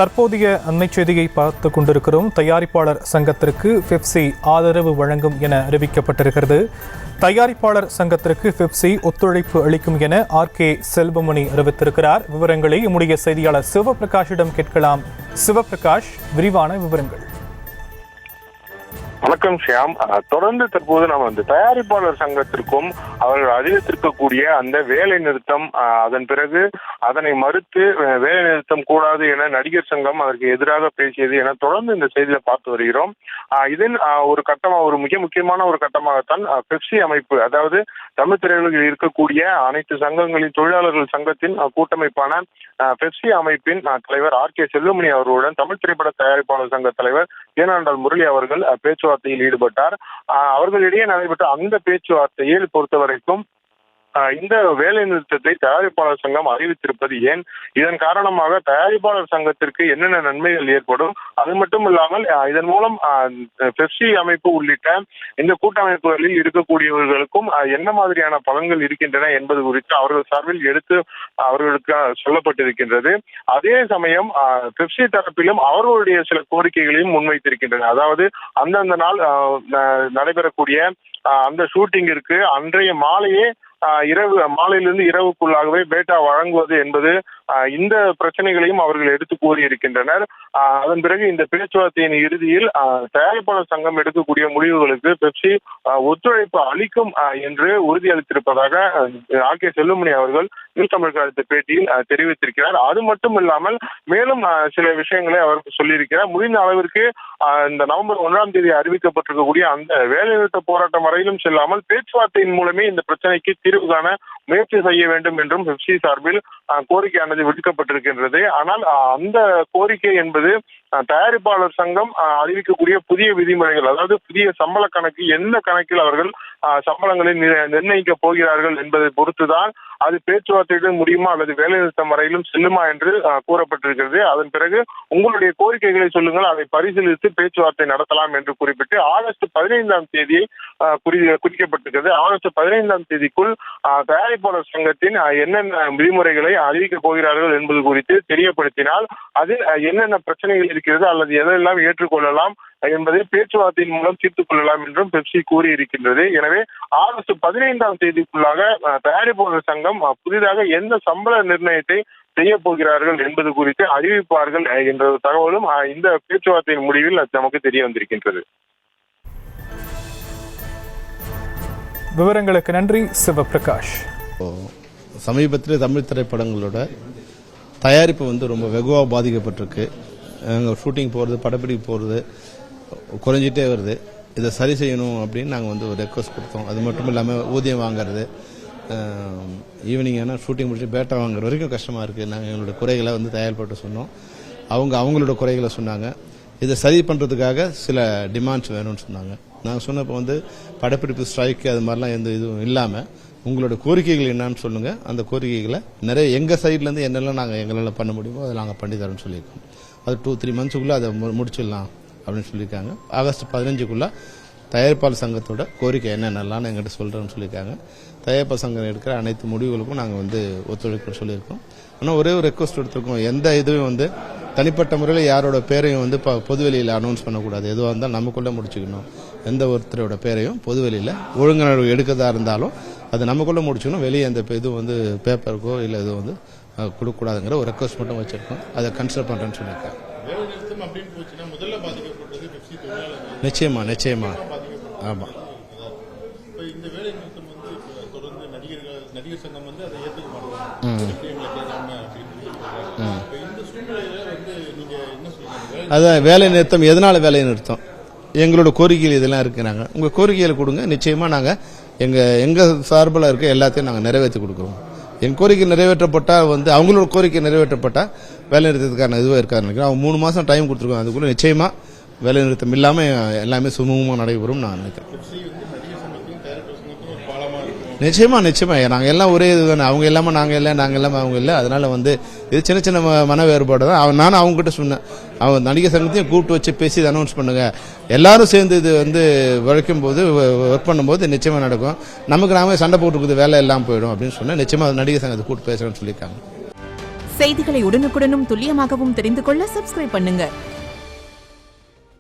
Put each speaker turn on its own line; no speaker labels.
தற்போதைய அண்மை செய்தியை பார்த்து கொண்டிருக்கிறோம். தயாரிப்பாளர் சங்கத்திற்கு பெப்சி ஆதரவு வழங்கும் என அறிவிக்கப்பட்டிருக்கிறது. தயாரிப்பாளர் சங்கத்திற்கு பெப்சி ஒத்துழைப்பு அளிக்கும் என RK செல்வமணி அறிவித்திருக்கிறார். விவரங்களை நம்முடைய செய்தியாளர் சிவபிரகாஷிடம் கேட்கலாம். சிவபிரகாஷ், விரிவான விவரங்கள்.
வணக்கம் ஷியாம். தொடர்ந்து தற்போது நாம் தயாரிப்பாளர் சங்கத்திற்கும் அவர்கள் அறிவித்திருக்கக்கூடிய அந்த வேலை நிறுத்தம், அதன் பிறகு அதனை மறுத்து வேலை நிறுத்தம் கூடாது என நடிகர் சங்கம் அதற்கு எதிராக பேசியது என தொடர்ந்து இந்த செய்தியில பார்த்து வருகிறோம். இதன் ஒரு கட்டமாக, ஒரு மிக முக்கியமான ஒரு கட்டமாகத்தான் பெப்சி அமைப்பு, அதாவது தமிழ் திரையுலகில் இருக்கக்கூடிய அனைத்து சங்கங்களின் தொழிலாளர்கள் சங்கத்தின் கூட்டமைப்பான பெப்சி அமைப்பின் தலைவர் RK செல்வமணி அவர்களுடன் தமிழ் திரைப்பட தயாரிப்பாளர் சங்க தலைவர் ஏனாண்டாள் முரளி அவர்கள் பேச்சுவார்த்தையில் ஈடுபட்டார். அவர்களிடையே நடைபெற்ற அந்த பேச்சுவார்த்தையில் பொறுத்தவரைக்கும் இந்த வேலை நிறுத்தத்தை தயாரிப்பாளர் சங்கம் அறிவித்திருப்பது ஏன், இதன் காரணமாக தயாரிப்பாளர் சங்கத்திற்கு என்னென்ன நன்மைகள் ஏற்படும், அது மட்டும் இல்லாமல் இதன் மூலம் பெப்சி அமைப்பு உள்ளிட்ட இந்த கூட்டமைப்புகளில் இருக்கக்கூடியவர்களுக்கும் என்ன மாதிரியான பலன்கள் இருக்கின்றன என்பது குறித்து அவர்கள் சார்பில் எடுத்து அவர்களுக்கு சொல்லப்பட்டிருக்கின்றது. அதே சமயம் பெப்சி தரப்பிலும் அவர்களுடைய சில கோரிக்கைகளையும் முன்வைத்திருக்கின்றன. அதாவது அந்தந்த நாள் நடைபெறக்கூடிய அந்த ஷூட்டிங்கிற்கு அன்றைய மாலையே மாலையிலிருந்து இரவுக்குள்ளாகவே பேட்டா வழங்குவது என்பது, இந்த பிரச்சனைகளையும் அவர்கள் எடுத்து கூறியிருக்கின்றனர். அதன் பிறகு இந்த பேச்சுவார்த்தையின் இறுதியில் தயாரிப்பாளர் சங்கம் எடுக்கக்கூடிய முடிவுகளுக்கு பெப்சி ஒத்துழைப்பு அளிக்கும் என்று உறுதியளித்திருப்பதாக RK செல்வமணி அவர்கள் நியூஸ் தமிழுக்கு அளித்த பேட்டியில் தெரிவித்திருக்கிறார். அது மட்டும் இல்லாமல் மேலும் சில விஷயங்களை அவர் சொல்லியிருக்கிறார். முடிந்த அளவிற்கு இந்த நவம்பர் 1ஆம் தேதி அறிவிக்கப்பட்டிருக்கக்கூடிய அந்த வேலைநிறுத்த போராட்டம் வரையிலும் செல்லாமல் பேச்சுவார்த்தையின் மூலமே இந்த பிரச்சனைக்கு தீர்வு காண முயற்சி செய்ய வேண்டும் என்றும் பெப்சி சார்பில் கோரிக்கையானது விடுக்கப்பட்டிருக்கின்றது. ஆனால் அந்த கோரிக்கை என்பது தயாரிப்பாளர் சங்கம் அறிவிக்கக்கூடிய புதிய விதிமுறைகள், அதாவது புதிய சம்பள கணக்கு, எந்த கணக்கில் அவர்கள் சம்பளங்களை நிர்ணயிக்க போகிறார்கள் என்பதை பொறுத்துதான் அது பேச்சுவார்த்தையுடன் முடியுமா அல்லது வேலைநிறுத்தம் வரையிலும் செல்லுமா என்று கூறப்பட்டிருக்கிறது. அதன் பிறகு உங்களுடைய கோரிக்கைகளை சொல்லுங்கள், அதை பரிசீலித்து பேச்சுவார்த்தை நடத்தலாம் என்று குறிப்பிட்டு ஆகஸ்ட் 15ஆம் தேதியை குறிக்கப்பட்டிருக்கிறது. ஆகஸ்ட் 15ஆம் தேதிக்குள் தயாரிப்பாளர் சங்கத்தின் என்னென்ன விதிமுறைகளை அறிவிக்க போகிறார்கள் என்பது குறித்து தெரியப்படுத்தினால் அதில் என்னென்ன பிரச்சனைகள் இருக்கிறது அல்லது எதெல்லாம் ஏற்றுக்கொள்ளலாம் என்பதை பேச்சுவார்த்தையின் மூலம் தீர்த்துக் கொள்ளலாம் என்றும் பெப்சி கூறியிருக்கின்றது. எனவே ஆகஸ்ட் 15ஆம் தேதிக்குள்ளாக தயாரிப்பாளர் சங்கம் புதிதாக எந்த சம்பள நிர்ணயத்தை செய்ய போகிறார்கள் என்பது குறித்து அறிவிப்பார்கள் என்ற தகவலும் இந்த பேச்சுவார்த்தையின் முடிவில் நமக்கு தெரிய வந்திருக்கின்றது.
விவரங்களுக்கு நன்றி சிவபிரகாஷ்.
சமீபத்தில் தமிழ் திரைப்படங்களோட தயாரிப்பு ரொம்ப வெகுவாக பாதிக்கப்பட்டிருக்கு. ஷூட்டிங் போகிறது, படப்பிடிப்பு போகிறது குறைஞ்சிட்டே வருது. இதை சரி செய்யணும் அப்படின்னு நாங்கள் ஒரு ரெக்வஸ்ட் கொடுத்தோம். அது மட்டும் இல்லாமல் ஊதியம் வாங்குறது, ஈவினிங் ஆனால் ஷூட்டிங் முடிச்சு பேட்டா வாங்குற வரைக்கும் கஷ்டமாக இருக்குது. நாங்கள் எங்களோட குறைகளை தயாரிப்பட்டு சொன்னோம். அவங்களோட குறைகளை சொன்னாங்க. இதை சரி பண்ணுறதுக்காக சில டிமாண்ட்ஸ் வேணும்னு சொன்னாங்க. நாங்கள் சொன்னப்போ படப்பிடிப்பு ஸ்ட்ரைக்கு அது மாதிரிலாம் எந்த இதுவும் இல்லாமல் உங்களோட கோரிக்கைகள் என்னன்னு சொல்லுங்கள், அந்த கோரிக்கைகளை நிறைய எங்கள் சைட்லேருந்து என்னெல்லாம் நாங்கள் எங்களால் பண்ண முடியுமோ அதை நாங்கள் பண்ணி தரோம்னு சொல்லியிருக்கோம். அது 2-3 மந்த்ஸுக்குள்ளே அதை முடிச்சிடலாம் அப்படின்னு சொல்லியிருக்காங்க. ஆகஸ்ட் 15க்குள்ளே தயாரிப்பாளர் சங்கத்தோட கோரிக்கை என்னென்னலாம் எங்கிட்ட சொல்கிறேன்னு சொல்லியிருக்காங்க. தயாரிப்பாளர் சங்கம் எடுக்கிற அனைத்து முடிவுகளுக்கும் நாங்கள் ஒத்துழைப்பு சொல்லியிருக்கோம். ஆனால் ஒரே ஒரு ரெக்வஸ்ட் எடுத்திருக்கோம், எந்த இதுவும் தனிப்பட்ட முறையில் யாரோட பேரையும் பொதுவெளியில் அனௌன்ஸ் பண்ணக்கூடாது. எதுவாக இருந்தாலும் நமக்குள்ளே முடிச்சுக்கணும். எந்த ஒருத்தரோட பேரையும் பொதுவெளியில் ஒழுங்குணர்வு எடுக்கிறதா இருந்தாலும் அது நமக்குள்ளே முடிச்சுக்கணும். வெளியே அந்த இது பேப்பருக்கோ இல்லை இது கொடுக்கக்கூடாதுங்கிற ஒரு ரெக்வஸ்ட் மட்டும் வச்சிருக்கோம். அதை கன்சிடர் பண்ணுறேன்னு சொல்லியிருக்கேன். நிச்சயமா ஆமாம். அதான் வேலை நிறுத்தம். எதனால வேலை நிறுத்தம்? எங்களோட கோரிக்கைகள் இதெல்லாம் இருக்கிறாங்க. உங்கள் கோரிக்கைகளை கொடுங்க, நிச்சயமாக நாங்கள் எங்கள் சார்பில் இருக்க எல்லாத்தையும் நாங்கள் நிறைவேற்றி கொடுக்குறோம். என் கோரிக்கை நிறைவேற்றப்பட்டால் அவங்களோட கோரிக்கை நிறைவேற்றப்பட்டால் வேலை நிறுத்தத்துக்கான இதுவாக இருக்காது நினைக்கிறேன். அவங்க 3 மாதம் டைம் கொடுத்துருக்கோம். அதுக்குள்ளே நிச்சயமாக வேலை நிறுத்தம் இல்லாமல் எல்லாமே சுமூகமாக நடைபெறும் நான் நினைக்கிறேன். நிச்சயமா நாங்கள் எல்லாம் ஒரே இது தானே. அவங்க இல்லாமல் நாங்கள் இல்லை, நாங்கள் இல்லாமல் அவங்க இல்லை. அதனால இது சின்ன சின்ன மன வேறுபாடு தான். நானும் அவங்ககிட்ட சொன்னேன், அவன் நடிகர் சங்கத்தையும் கூப்பிட்டு வச்சு பேசி இதை அனௌன்ஸ் பண்ணுங்க, எல்லாரும் சேர்ந்து இது வளைக்கும் போது ஒர்க் பண்ணும்போது நிச்சயமா நடக்கும். நமக்கு நாமே சண்டை போட்டுருக்குது, வேலை எல்லாம் போயிடும் அப்படின்னு சொன்னேன். நிச்சயமா நடிகர் சங்கத்தை கூப்பிட்டு பேசுறேன்னு சொல்லியிருக்காங்க.
செய்திகளை உடனுக்குடனும் துல்லியமாகவும் தெரிந்து கொள்ள சப்ஸ்கிரைப் பண்ணுங்க.